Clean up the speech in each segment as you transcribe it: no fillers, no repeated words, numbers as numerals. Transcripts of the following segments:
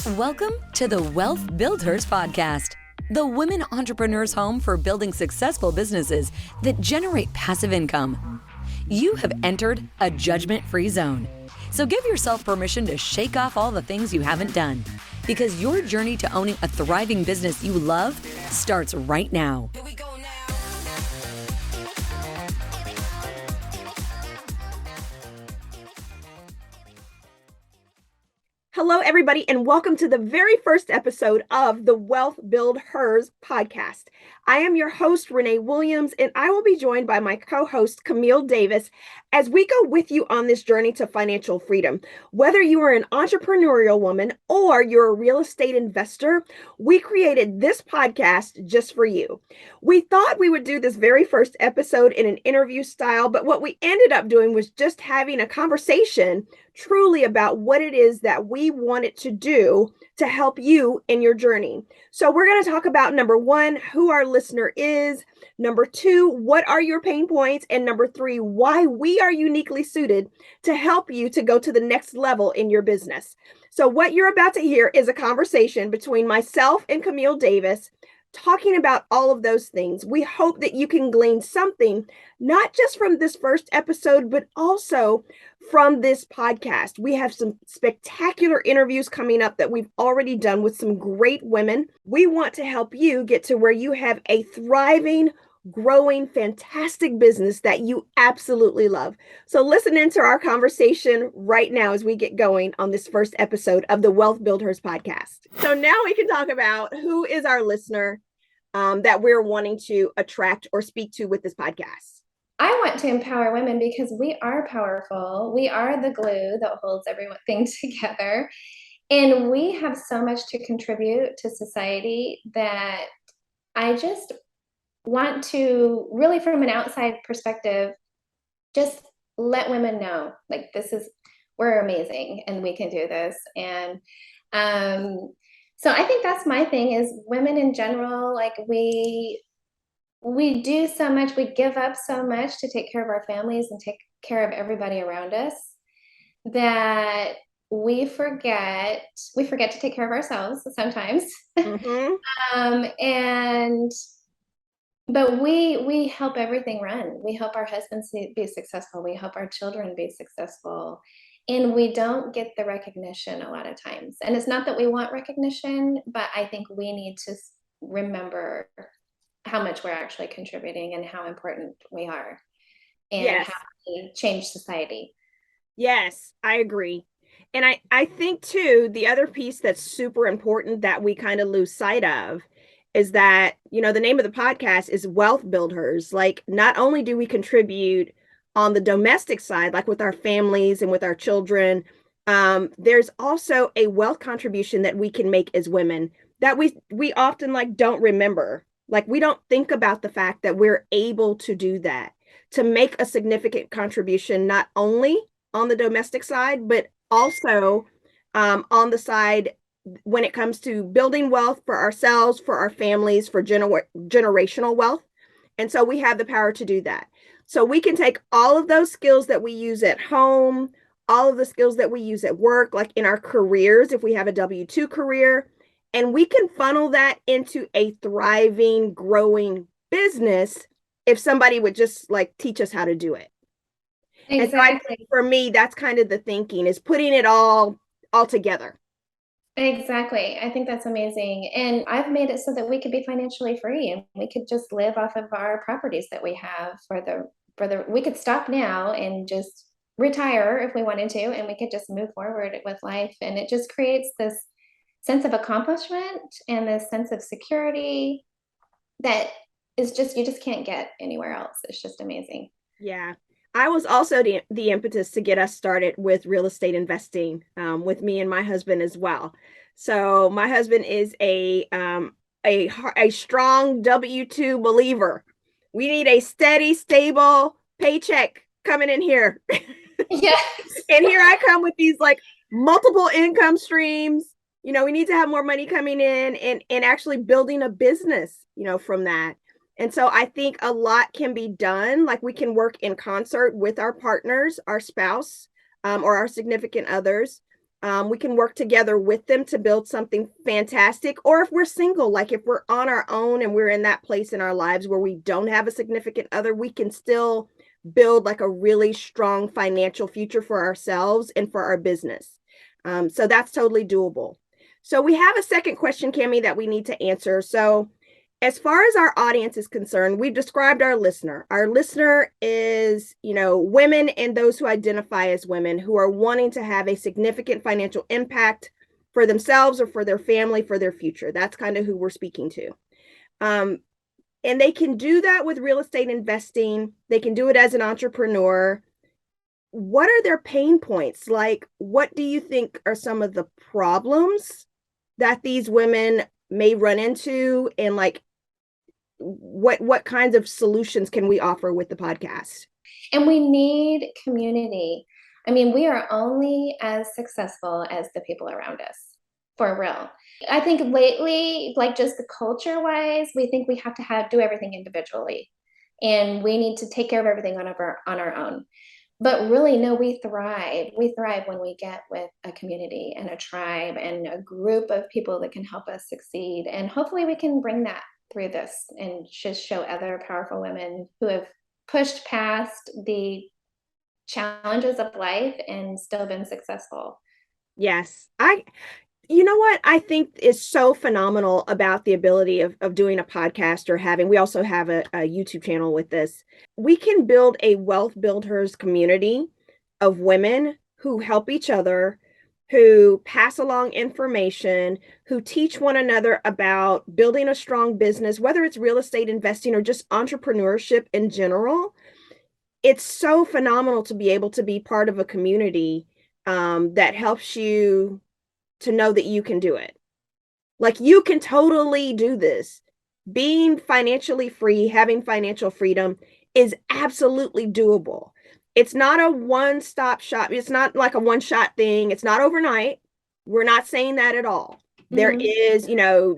Welcome to the Wealth BuildHERS podcast, the women entrepreneurs' home for building successful businesses that generate passive income. You have entered a judgment-free zone, so give yourself permission to shake off all the things you haven't done, because your journey to owning a thriving business you love starts right now. Hello, everybody, and welcome to the very first episode of the Wealth BuildHERS podcast. I am your host, Renee Williams, and I will be joined by my co-host, Camille Davis, as we go with you on this journey to financial freedom. Whether you are an entrepreneurial woman or you're a real estate investor, we created this podcast just for you. We thought we would do this very first episode in an interview style, but what we ended up doing was just having a conversation truly about what it is that we wanted to do to help you in your journey. So we're going to talk about number one, who our listener is. Number two, what are your pain points? And number three, why we are uniquely suited to help you to go to the next level in your business. So what you're about to hear is a conversation between myself and Camille Davis, talking about all of those things. We hope that you can glean something, not just from this first episode, but also from this podcast. We have some spectacular interviews coming up that we've already done with some great women. We want to help you get to where you have a thriving, growing, fantastic business that you absolutely love. So listen into our conversation right now as we get going on this first episode of the Wealth BuildHERS podcast. So now we can talk about who is our listener that we're wanting to attract or speak to with this podcast. I want to empower women because we are powerful. We are the glue that holds everything together. And we have so much to contribute to society that I just want to really, from an outside perspective, just let women know, like, we're amazing and we can do this. And so I think that's my thing is women in general, like we do so much, we give up so much to take care of our families and take care of everybody around us that we forget to take care of ourselves sometimes. Mm-hmm. But we help everything run. We help our husbands be successful. We help our children be successful. And we don't get the recognition a lot of times. And it's not that we want recognition, but I think we need to remember how much we're actually contributing and how important we are and how we change society. Yes, I agree. And I think too, the other piece that's super important that we kind of lose sight of is that, the name of the podcast is Wealth BuildHERS. Like, not only do we contribute on the domestic side, like with our families and with our children, there's also a wealth contribution that we can make as women that we often don't remember. Like, we don't think about the fact that we're able to do that, to make a significant contribution, not only on the domestic side, but also on the side when it comes to building wealth for ourselves, for our families, for generational wealth. And so we have the power to do that. So we can take all of those skills that we use at home, all of the skills that we use at work, like in our careers, if we have a W-2 career, and we can funnel that into a thriving, growing business if somebody would just teach us how to do it. Exactly. And so I think for me, that's kind of the thinking, is putting it all together. Exactly. I think that's amazing. And I've made it so that we could be financially free and we could just live off of our properties that we have we could stop now and just retire if we wanted to, and we could just move forward with life. And it just creates this sense of accomplishment and this sense of security that is you just can't get anywhere else. It's just amazing. Yeah. I was also the impetus to get us started with real estate investing with me and my husband as well. So my husband is a strong W-2 believer. We need a steady, stable paycheck coming in here. Yes. And here I come with these multiple income streams. We need to have more money coming in and actually building a business, from that. And so I think a lot can be done. Like, we can work in concert with our partners, our spouse, or our significant others We can work together with them to build something fantastic. Or if we're single, like if we're on our own and we're in that place in our lives where we don't have a significant other, we can still build like a really strong financial future for ourselves and for our business. So that's totally doable. So we have a second question, Camille, that we need to answer. So as far as our audience is concerned, we've described our listener. Our listener is, women and those who identify as women who are wanting to have a significant financial impact for themselves or for their family, for their future. That's kind of who we're speaking to. And they can do that with real estate investing. They can do it as an entrepreneur. What are their pain points? Like, what do you think are some of the problems that these women may run into? And like, what kinds of solutions can we offer with the podcast? And we need community. I mean, we are only as successful as the people around us, for real. I think lately, like just the culture wise, we think we have to do everything individually, and we need to take care of everything on our own. But really, no, we thrive. We thrive when we get with a community and a tribe and a group of people that can help us succeed. And hopefully we can bring that through this and just show other powerful women who have pushed past the challenges of life and still been successful. Yes. You know what I think is so phenomenal about the ability of doing a podcast or we also have a YouTube channel with this. We can build a Wealth BuildHERS community of women who help each other, who pass along information, who teach one another about building a strong business, whether it's real estate investing or just entrepreneurship in general. It's so phenomenal to be able to be part of a community that helps you to know that you can do it. Like you can totally do this. Being financially free, having financial freedom is absolutely doable. It's not a one-stop shop. It's not like a one-shot thing. It's not overnight. We're not saying that at all. There is,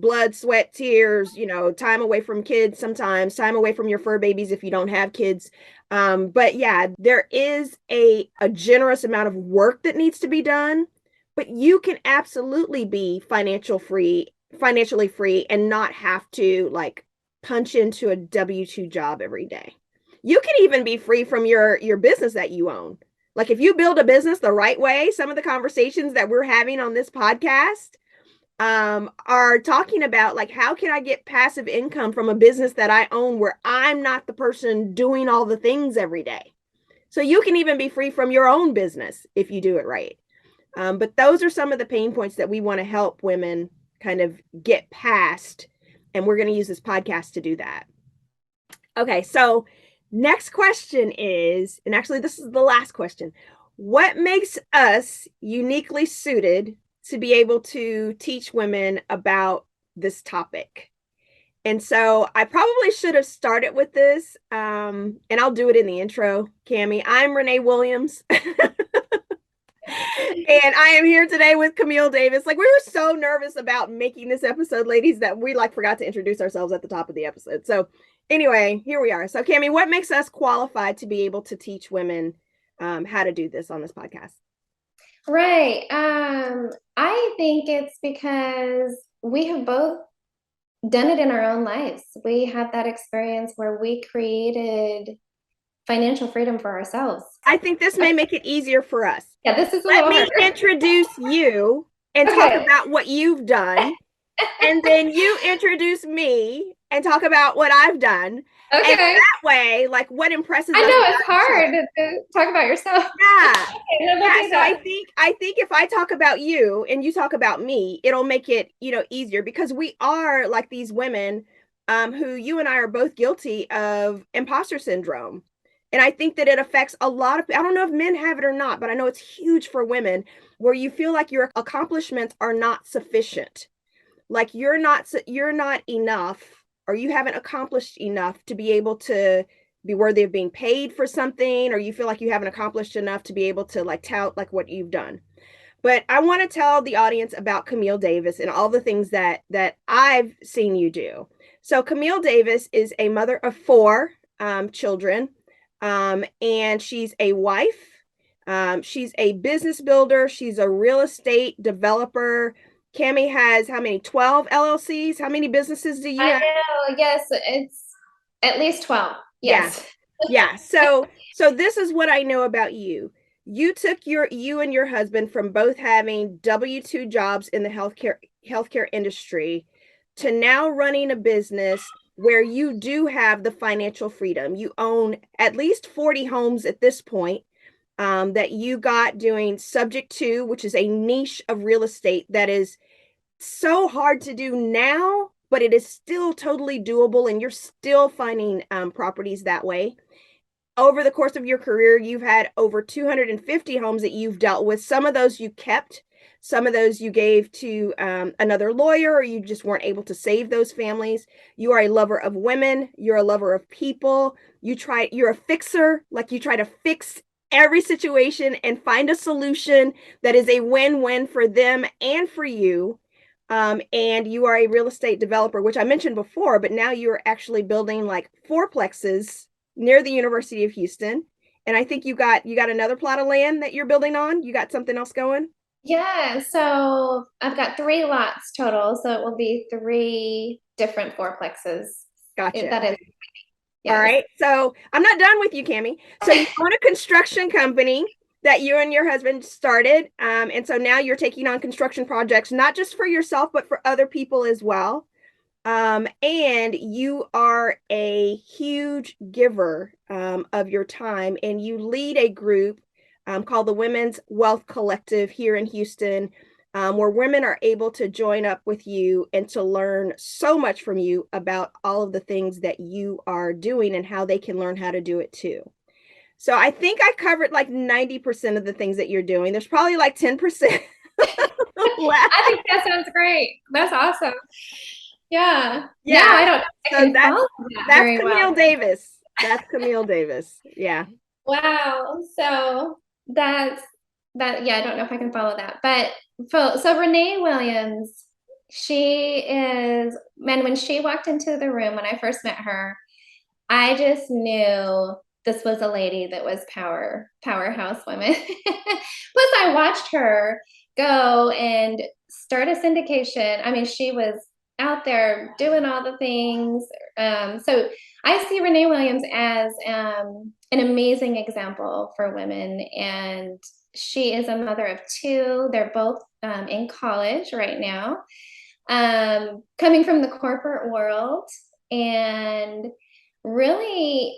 blood, sweat, tears, time away from kids sometimes, time away from your fur babies if you don't have kids. But yeah, there is a generous amount of work that needs to be done. But you can absolutely be financially free and not have to like punch into a W-2 job every day. You can even be free from your business that you own. Like if you build a business the right way, some of the conversations that we're having on this podcast are talking about like, how can I get passive income from a business that I own where I'm not the person doing all the things every day? So you can even be free from your own business if you do it right. But those are some of the pain points that we want to help women kind of get past. And we're going to use this podcast to do that. Okay, so next question is, and actually this is the last question. What makes us uniquely suited to be able to teach women about this topic? And so I probably should have started with this, and I'll do it in the intro, Camille. I'm Renee Williams. And I am here today with Camille Davis. Like we were so nervous about making this episode, ladies, that we forgot to introduce ourselves at the top of the episode. So anyway, here we are. So Camille, what makes us qualified to be able to teach women how to do this on this podcast? Right. I think it's because we have both done it in our own lives. We have that experience where we created financial freedom for ourselves. I think this may make it easier for us. Yeah, this is Let me introduce you and talk about what you've done. And then you introduce me and talk about what I've done. Okay. And that way, like what impresses I know it's hard to talk about yourself. Yeah. Okay, so I think if I talk about you and you talk about me, it'll make it, easier because we are like these women who you and I are both guilty of imposter syndrome. And I think that it affects a lot of, I don't know if men have it or not, but I know it's huge for women where you feel like your accomplishments are not sufficient. Like you're not enough, or you haven't accomplished enough to be able to be worthy of being paid for something, or you feel like you haven't accomplished enough to be able to like tout like what you've done. But I want to tell the audience about Camille Davis and all the things that I've seen you do. So Camille Davis is a mother of 4 children. And she's a wife. She's a business builder. She's a real estate developer. Cammy has how many? 12 LLCs? How many businesses do you I have? know. Yes, it's at least 12. Yeah. Yes. Yeah. So this is what I know about you. You and your husband from both having W-2 jobs in the healthcare industry to now running a business where you do have the financial freedom. You own at least 40 homes at this point, that you got doing subject to, which is a niche of real estate that is so hard to do now, but it is still totally doable, and you're still finding properties that way. Over the course of your career, you've had over 250 homes that you've dealt with. Some of those you kept, some of those you gave to another lawyer, or you just weren't able to save those families. You are a lover of women. You're a lover of people. You're a fixer, like you try to fix every situation and find a solution that is a win-win for them and for you. And you are a real estate developer, which I mentioned before, but now you're actually building like fourplexes near the University of Houston. And I think you got another plot of land that you're building on. You got something else going? Yeah, so I've got 3 lots total, so it will be 3 different fourplexes. Gotcha. That is, All yes. right. So I'm not done with you, Cammy. So you own a construction company that you and your husband started. And so now you're taking on construction projects, not just for yourself, but for other people as well. And you are a huge giver of your time, and you lead a group called the Women's Wealth Collective here in Houston, where women are able to join up with you and to learn so much from you about all of the things that you are doing and how they can learn how to do it too. So I think I covered like 90% of the things that you're doing. There's probably like 10% left. I think that sounds great. That's awesome. Yeah. Yeah. Now I don't know if I So can follow that that's very Camille well. Davis. That's Camille Davis. Yeah. Wow. So that's that. Yeah, I don't know if I can follow that. But so Renee Williams, she is, man, when she walked into the room when I first met her, I just knew this was a lady that was powerhouse women. Plus, I watched her go and start a syndication. I mean, she was out there doing all the things. So I see Renee Williams as an amazing example for women, and she is a mother of 2. They're both in college right now, coming from the corporate world, and really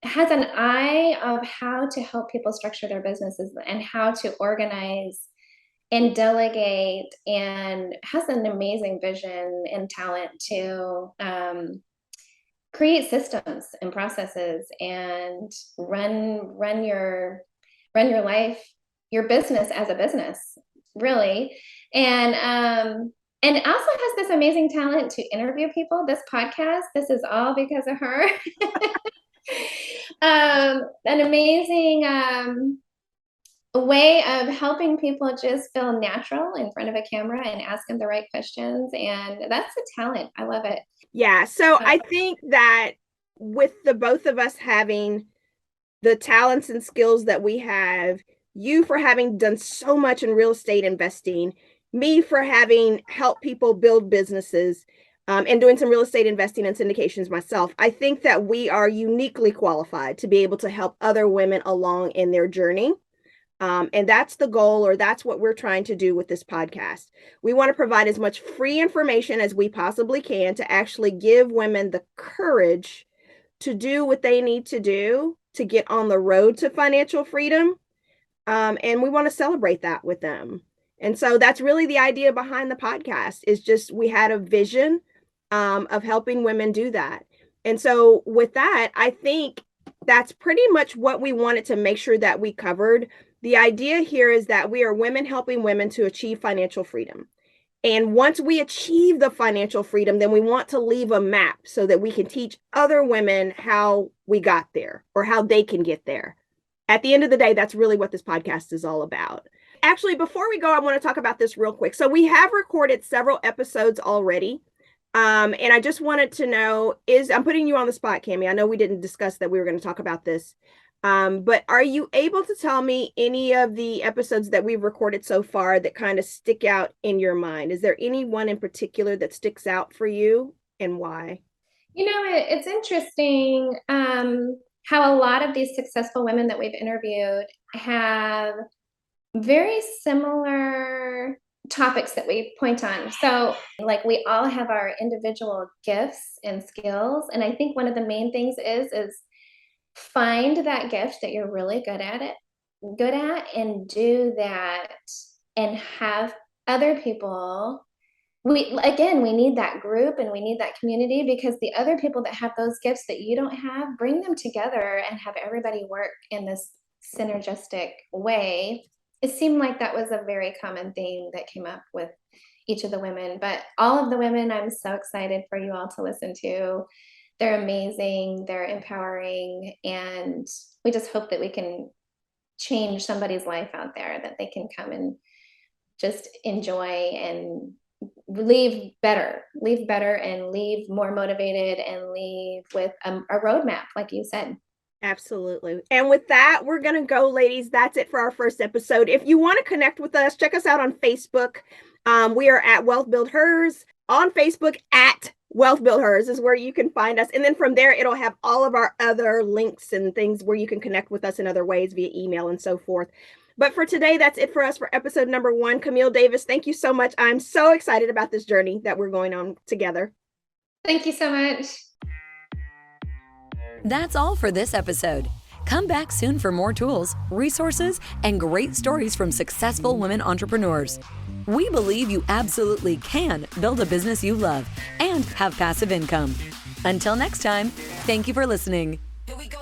has an eye of how to help people structure their businesses and how to organize and delegate, and has an amazing vision and talent to create systems and processes and run your life, your business as a business, really. And also has this amazing talent to interview people. This podcast, this is all because of her. An amazing way of helping people just feel natural in front of a camera and ask them the right questions. And that's a talent. I love it. Yeah. So I think that with the both of us having the talents and skills that we have, you for having done so much in real estate investing, me for having helped people build businesses, and doing some real estate investing and syndications myself, I think that we are uniquely qualified to be able to help other women along in their journey. And that's the goal, or that's what we're trying to do with this podcast. We want to provide as much free information as we possibly can to actually give women the courage to do what they need to do to get on the road to financial freedom. And we want to celebrate that with them. And so that's really the idea behind the podcast, is just we had a vision of helping women do that. And so with that, I think that's pretty much what we wanted to make sure that we covered. The idea here is that we are women helping women to achieve financial freedom. And once we achieve the financial freedom, then we want to leave a map so that we can teach other women how we got there or how they can get there. At the end of the day, that's really what this podcast is all about. Actually, before we go, I want to talk about this real quick. So we have recorded several episodes already. And I just wanted to know, I'm putting you on the spot, Cammy. I know we didn't discuss that we were going to talk about this. But are you able to tell me any of the episodes that we've recorded so far that kind of stick out in your mind? Is there any one in particular that sticks out for you, and why? It's interesting how a lot of these successful women that we've interviewed have very similar topics that we point on. So, like, we all have our individual gifts and skills, and I think one of the main things is find that gift that you're really good at, and do that, and have other people. We need that group and we need that community, because the other people that have those gifts that you don't have, bring them together and have everybody work in this synergistic way. It seemed like that was a very common theme that came up with each of the women, but all of the women, I'm so excited for you all to listen to. They're amazing, they're empowering, and we just hope that we can change somebody's life out there, that they can come and just enjoy and leave better, and leave more motivated, and leave with a roadmap, like you said. Absolutely. And with that, we're going to go, ladies. That's it for our first episode. If you want to connect with us, check us out on Facebook. We are at Wealth Build Hers on Facebook. At Wealth Build Hers is where you can find us. And then from there, it'll have all of our other links and things where you can connect with us in other ways via email and so forth. But for today, that's it for us for episode number 1. Camille Davis, thank you so much. I'm so excited about this journey that we're going on together. Thank you so much. That's all for this episode. Come back soon for more tools, resources, and great stories from successful women entrepreneurs. We believe you absolutely can build a business you love and have passive income. Until next time, thank you for listening. Here we go.